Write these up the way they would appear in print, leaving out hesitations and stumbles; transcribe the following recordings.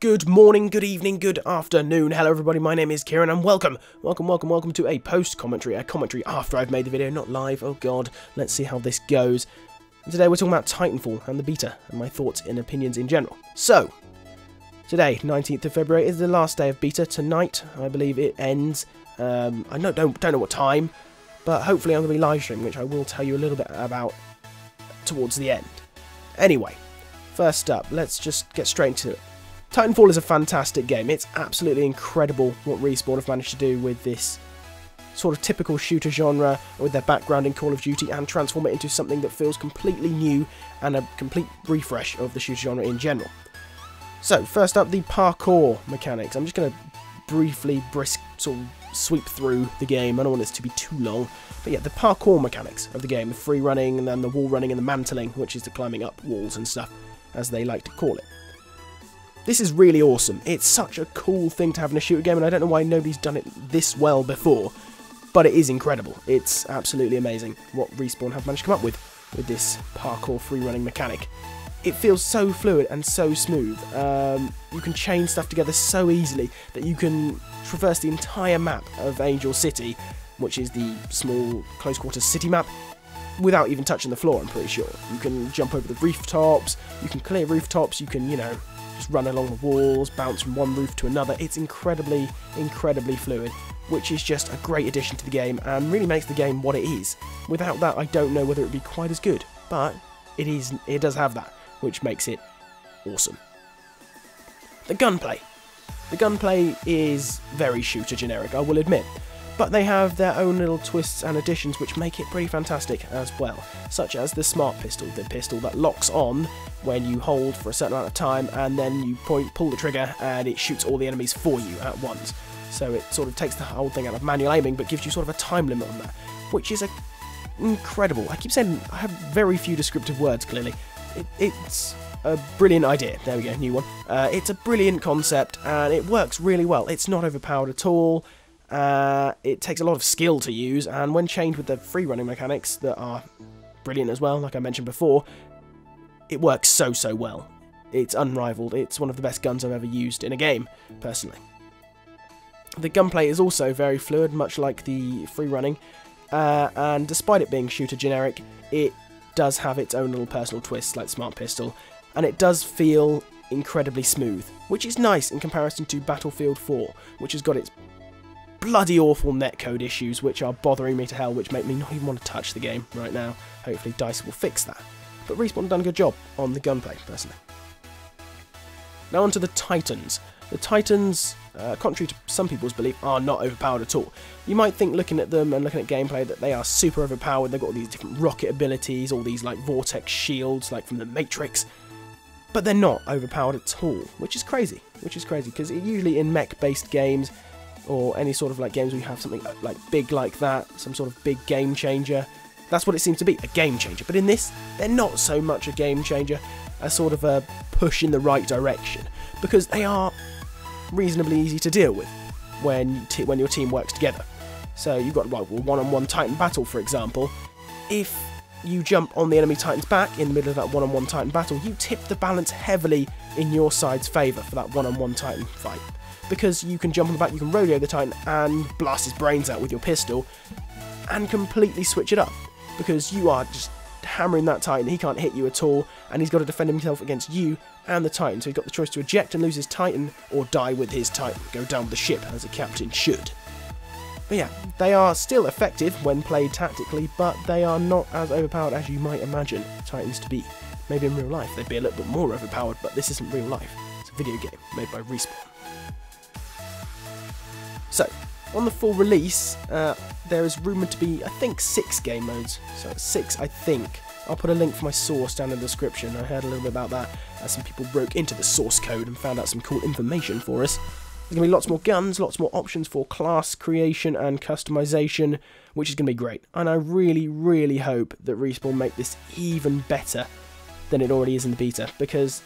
Good morning, good evening, good afternoon. Hello everybody, my name is Kieran and welcome to a post-commentary, a commentary after I've made the video, not live. Oh god, let's see how this goes. Today we're talking about Titanfall and the beta and my thoughts and opinions in general. So, today, 19th of February, is the last day of beta. Tonight, I believe it ends. I don't know what time, but hopefully I'm going to be live streaming, which I will tell you a little bit about towards the end. Anyway, first up, let's just get straight into it. Titanfall is a fantastic game. It's absolutely incredible what Respawn have managed to do with this sort of typical shooter genre, with their background in Call of Duty, and transform it into something that feels completely new and a complete refresh of the shooter genre in general. So, first up, the parkour mechanics. I'm just going to briefly sort of sweep through the game. I don't want this to be too long. But yeah, the parkour mechanics of the game, the free running, and then the wall running and the mantling, which is the climbing up walls and stuff, as they like to call it. This is really awesome. It's such a cool thing to have in a shooter game, and I don't know why nobody's done it this well before, but it is incredible. It's absolutely amazing what Respawn have managed to come up with this parkour free-running mechanic. It feels so fluid and so smooth. You can chain stuff together so easily that you can traverse the entire map of Angel City, which is the small close-quarters city map, without even touching the floor, I'm pretty sure. You can jump over the rooftops, you can clear rooftops, you can, just run along the walls, bounce from one roof to another. It's incredibly, incredibly fluid, which is just a great addition to the game and really makes the game what it is. Without that, I don't know whether it would be quite as good, but it does have that, which makes it awesome. The gunplay. The gunplay is very shooter generic, I will admit, but they have their own little twists and additions which make it pretty fantastic as well, such as the smart pistol, the pistol that locks on when you hold for a certain amount of time and then you pull the trigger and it shoots all the enemies for you at once. So it sort of takes the whole thing out of manual aiming but gives you sort of a time limit on that, which is incredible. I keep saying I have very few descriptive words, clearly. It's a brilliant idea. There we go, new one. It's a brilliant concept and it works really well. It's not overpowered at all. It takes a lot of skill to use, and when chained with the free running mechanics that are brilliant as well, like I mentioned before, it works so well. It's unrivaled. It's one of the best guns I've ever used in a game, personally. The gunplay is also very fluid, much like the free running, and despite it being shooter generic, it does have its own little personal twists, like Smart Pistol, and it does feel incredibly smooth, which is nice in comparison to Battlefield 4, which has got its bloody awful netcode issues which are bothering me to hell, which make me not even want to touch the game right now. Hopefully DICE will fix that. But Respawn have done a good job on the gunplay, personally. Now onto the Titans. The Titans, contrary to some people's belief, are not overpowered at all. You might think, looking at them and looking at gameplay, that they are super overpowered. They've got all these different rocket abilities, all these like vortex shields like from the Matrix, but they're not overpowered at all, which is crazy, because usually in mech-based games, or any sort of like games where you have something like big like that, some sort of big game changer, that's what it seems to be, a game changer. But in this, they're not so much a game changer, as sort of a push in the right direction, because they are reasonably easy to deal with when your team works together. So you've got one-on-one Titan battle, for example. If you jump on the enemy Titan's back in the middle of that one-on-one Titan battle, you tip the balance heavily in your side's favour for that one-on-one Titan fight. Because you can jump on the back, you can rodeo the Titan and blast his brains out with your pistol and completely switch it up. Because you are just hammering that Titan, he can't hit you at all, and he's got to defend himself against you and the Titan. So he's got the choice to eject and lose his Titan, or die with his Titan, go down with the ship as a captain should. But yeah, they are still effective when played tactically, but they are not as overpowered as you might imagine Titans to be. Maybe in real life they'd be a little bit more overpowered, but this isn't real life. It's a video game made by Respawn. So, on the full release, there is rumoured to be, I think, 6 game modes. So, 6, I think. I'll put a link for my source down in the description. I heard a little bit about that, as some people broke into the source code and found out some cool information for us. There's going to be lots more guns, lots more options for class creation and customization, which is going to be great. And I really, really hope that Respawn make this even better than it already is in the beta, because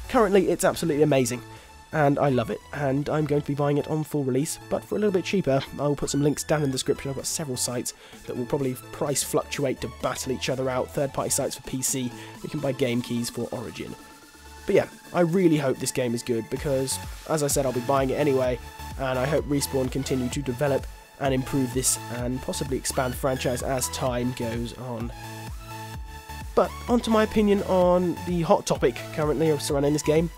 currently it's absolutely amazing. And I love it, and I'm going to be buying it on full release, but for a little bit cheaper. I'll put some links down in the description. I've got several sites that will probably price fluctuate to battle each other out, third-party sites for PC. You can buy game keys for Origin. But yeah, I really hope this game is good because, as I said, I'll be buying it anyway, and I hope Respawn continue to develop and improve this and possibly expand the franchise as time goes on. But onto my opinion on the hot topic currently surrounding this game.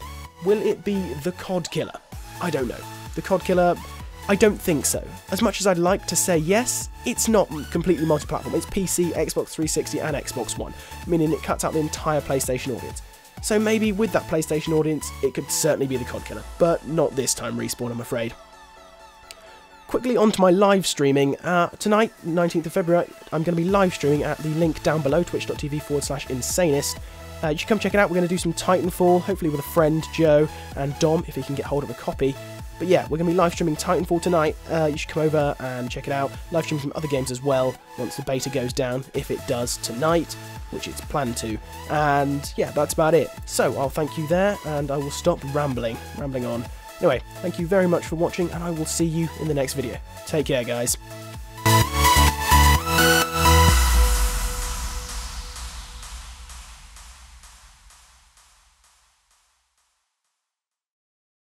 Will it be the Codkiller? I don't know. The Codkiller, I don't think so. As much as I'd like to say yes, it's not completely multi-platform. It's PC, Xbox 360 and Xbox One, meaning it cuts out the entire PlayStation audience. So maybe with that PlayStation audience, it could certainly be the Codkiller, but not this time, Respawn, I'm afraid. Quickly onto my live streaming. Tonight, 19th of February, I'm going to be live streaming at the link down below, twitch.tv/Insanist. You should come check it out. We're going to do some Titanfall, hopefully with a friend, Joe, and Dom, if he can get hold of a copy. But yeah, we're going to be live streaming Titanfall tonight. You should come over and check it out. Live stream some other games as well, once the beta goes down, if it does tonight, which it's planned to. And yeah, that's about it. So I'll thank you there, and I will stop rambling on. Anyway, thank you very much for watching, and I will see you in the next video. Take care, guys.